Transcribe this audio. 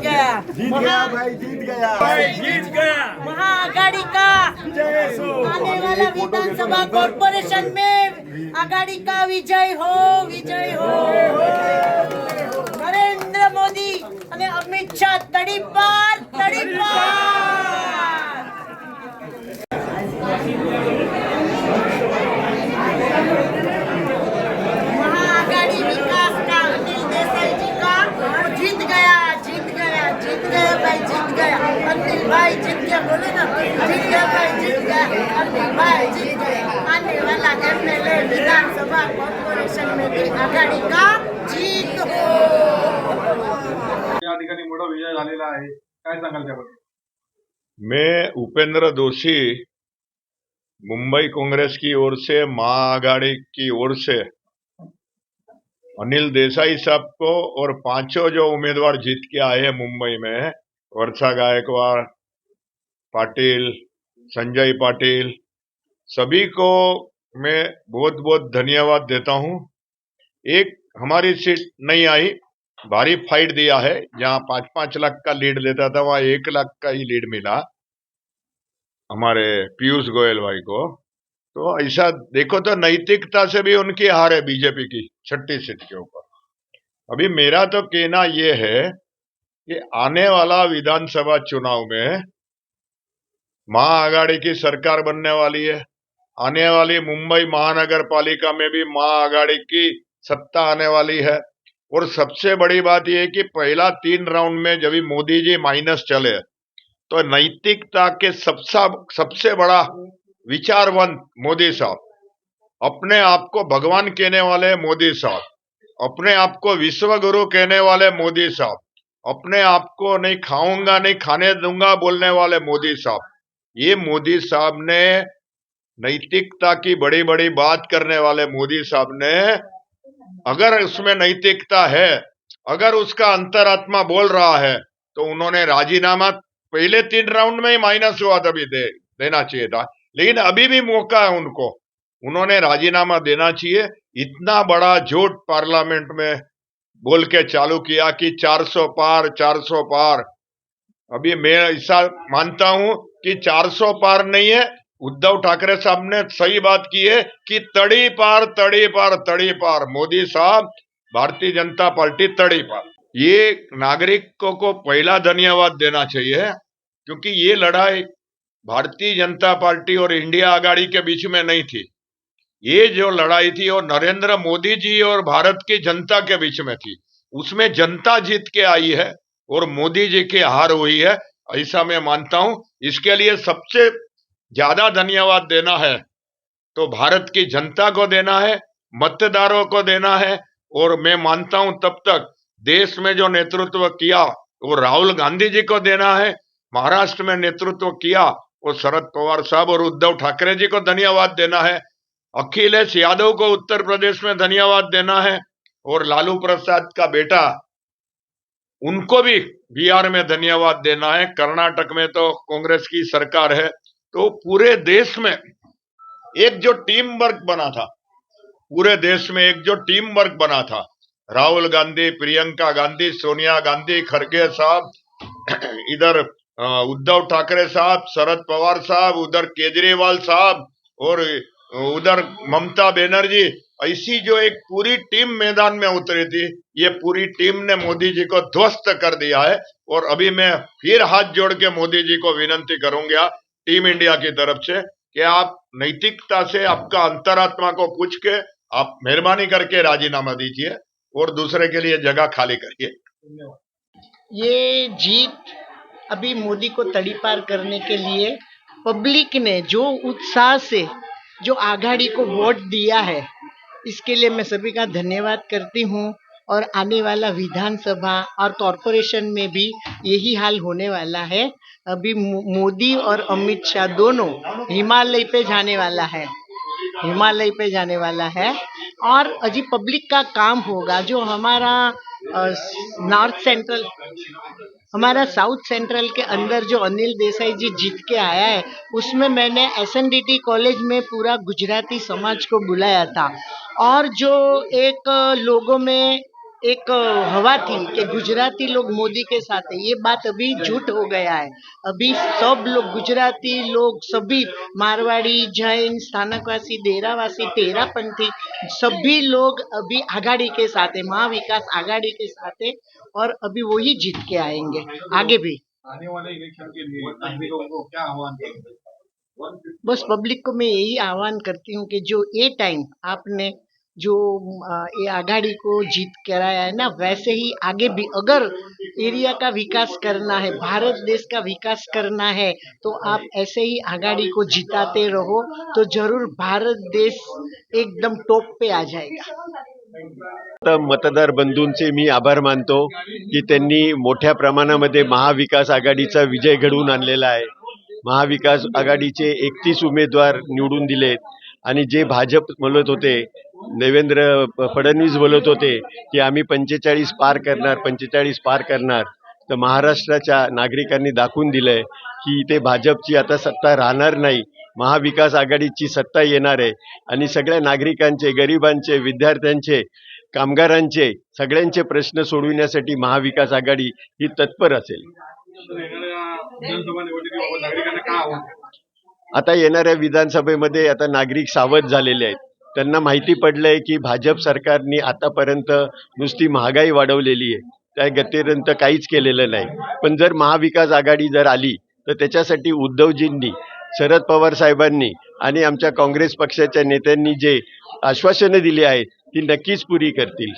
गया जीत गया भाई, जीत गया भाई जीत गया। महाआघाड़ी का जय सो। आने वाला विधानसभा कॉर्पोरेशन में आघाड़ी का विजय हो, विजय हो। नरेंद्र मोदी અને અમિત શાહ તડીપાર महाआघाड़ी विकास का अनिल देसाई जी का वो जीत गया, जीत गया, जीत गया भाई, जीत गया। अनिल भाई जीत गया, बोले ना, जीत गया भाई, जीत गया। अनिल भाई जीत गया। आने वाला एमएलए विधानसभा कॉर्पोरेशन में भी आघाड़ी का जीत हो। या ठिकाणी मोठा विजय झालेला आहे, काय सांगाल त्याबद्दल? मैं उपेंद्र दोषी मुंबई कांग्रेस की ओर से महाआघाड़ी की ओर से अनिल देसाई साहब को और पांचों जो उम्मीदवार जीत के आए हैं मुंबई में, वर्षा गायकवाड़, पाटिल, संजय पाटिल, सभी को मैं बहुत बहुत धन्यवाद देता हूं। एक हमारी सीट नहीं आई, भारी फाइट दिया है। जहां 5-5 लाख का लीड देता था वहां 1 लाख का ही लीड मिला हमारे पीयूष गोयल भाई को। तो ऐसा देखो तो नैतिकता से भी उनकी हार है बीजेपी की 6ठी सीट के ऊपर। अभी मेरा तो कहना यह है कि आने वाला विधानसभा चुनाव में महाआघाड़ी की सरकार बनने वाली है। आने वाली मुंबई महानगर पालिका में भी महाआघाड़ी की सत्ता आने वाली है। और सबसे बड़ी बात यह है कि पहला 3 राउंड में जब भी मोदी जी माइनस चले तो नैतिकता के सबसे बड़ा विचारवंत मोदी साहब, अपने आप को भगवान कहने वाले मोदी साहब, अपने आप को विश्व गुरु कहने वाले मोदी साहब, अपने आप को नहीं खाऊंगा नहीं खाने दूंगा बोलने वाले मोदी साहब, ये मोदी साहब ने नैतिकता की बड़ी बड़ी बात करने वाले मोदी साहब ने, अगर उसमें नैतिकता है, अगर उसका अंतरात्मा बोल रहा है तो उन्होंने राजीनामा पहले 3 राउंड में ही माइनस हुआ तभी देना चाहिए था। लेकिन अभी भी मौका है उनको, उन्होंने राजीनामा देना चाहिए। इतना बड़ा झूठ पार्लियामेंट में बोल के चालू किया कि 400 पार 400 पार। अभी मैं ऐसा मानता हूं कि 400 पार नहीं है। उद्धव ठाकरे साहब ने सही बात की है कि तड़ी पार तड़ी पार तड़ी पार, मोदी साहब, भारतीय जनता पार्टी तड़ी पार। ये नागरिकों को पहला धन्यवाद देना चाहिए, क्योंकि ये लड़ाई भारतीय जनता पार्टी और इंडिया आघाड़ी के बीच में नहीं थी। ये जो लड़ाई थी वो नरेंद्र मोदी जी और भारत की जनता के बीच में थी। उसमें जनता जीत के आई है और मोदी जी की हार हुई है, ऐसा मैं मानता हूं। इसके लिए सबसे ज्यादा धन्यवाद देना है तो भारत की जनता को देना है, मतदारों को देना है। और मैं मानता हूं तब तक देश में जो नेतृत्व किया वो राहुल गांधी जी को देना है, महाराष्ट्र में नेतृत्व किया वो शरद पवार साहब और उद्धव ठाकरे जी को धन्यवाद देना है, अखिलेश यादव को उत्तर प्रदेश में धन्यवाद देना है, और लालू प्रसाद का बेटा उनको भी बिहार में धन्यवाद देना है। कर्नाटक में तो कांग्रेस की सरकार है। तो पूरे देश में एक जो टीम वर्क बना था, पूरे देश में एक जो टीम वर्क बना था, राहुल गांधी, प्रियंका गांधी, सोनिया गांधी, खड़गे साहब, इधर उद्धव ठाकरे साहब, शरद पवार साहब, उधर केजरीवाल साहब और उधर ममता बनर्जी, ऐसी जो एक पूरी टीम मैदान में उतरी थी, ये पूरी टीम ने मोदी जी को ध्वस्त कर दिया है। और अभी मैं फिर हाथ जोड़ के मोदी जी को विनती करूंगा टीम इंडिया की तरफ से कि आप नैतिकता से आपका अंतरात्मा को पूछ के आप मेहरबानी करके राजीनामा दीजिए और दूसरे के लिए जगह खाली करिए। ये जीत अभी मोदी को तड़ीपार करने के लिए पब्लिक ने जो उत्साह से जो आघाड़ी को वोट दिया है, इसके लिए मैं सभी का धन्यवाद करती हूँ। और आने वाला विधानसभा और कॉरपोरेशन में भी यही हाल होने वाला है। अभी मोदी और अमित शाह दोनों हिमालय पे जाने वाला है, हिमालय पे जाने वाला है। और अजी पब्लिक का काम होगा। जो हमारा नॉर्थ सेंट्रल, हमारा साउथ सेंट्रल के अंदर जो अनिल देसाई जी जीत के आया है, उसमें मैंने एसएनडीटी कॉलेज में पूरा गुजराती समाज को बुलाया था। और जो एक लोगों में एक हवा थी कि गुजराती लोग मोदी के साथ है, ये बात अभी झूठ हो गया है। अभी सब लोग गुजराती लोग सभी मारवाड़ी, जैन, स्थानकवासी, देरावासी, तेरापंथी सभी लोग अभी आघाड़ी के साथ है, महाविकास आघाड़ी के साथ है और अभी वही जीत के आएंगे आगे भी। आने वाले इलेक्शन के लिए नागरिकों को क्या आह्वान करेंगे? बस पब्लिक को मैं यही आह्वान करती हूँ कि जो ये टाइम आपने जो ये आघाड़ी को जीत कराया है ना, वैसे ही आगे भी अगर एरिया का विकास करना है, भारत देश का विकास करना है, तो आप ऐसे ही आघाड़ी को जिताते रहो तो जरूर भारत देश एकदम टॉप पे आ जाएगा। मतदार बंधूंचे मी आभार मानतो की त्यांनी मोठ्या प्रमाणामध्ये महाविकास आघाडीचा विजय घडवून आणलेला आहे। महाविकास आघाडीचे 31 उमेदवार निवडून दिलेत आणि जे भाजप बोलत होते, देवेंद्र फडणवीस बोलत होते की आम्ही 45 पार करणार, तर महाराष्ट्राच्या नागरिकांनी दाखवून दिलंय की ते भाजपची आता सत्ता राहणार नाही, महाविकास आघाडीची सत्ता येणार आहे आणि सगळ्या नागरिकांचे, गरिबांचे, विद्यार्थ्यांचे, कामगारांचे सगळ्यांचे प्रश्न सोडविण्यासाठी महाविकास आघाडी ही तत्पर असेल। येणाऱ्या विधानसभा निवडणुकीबाबत नागरिकांना काय आव्हान? आता येणाऱ्या विधानसभेमध्ये आता नागरिक सावध झालेले आहेत। त्यांना माहिती पडलंय की भाजप सरकारने आतापर्यंत नुसती महागाई वाढवलेली आहे, त्या गतीपर्यंत काहीच केलेलं नाही। पण जर महाविकास आघाडी जर आली तर त्याच्यासाठी उद्धवजींनी, शरद पवार साहेबांनी आणि आमच्या काँग्रेस पक्षाच्या नेत्यांनी जे आश्वासनं दिली आहेत ती नक्कीच पुरी करतील।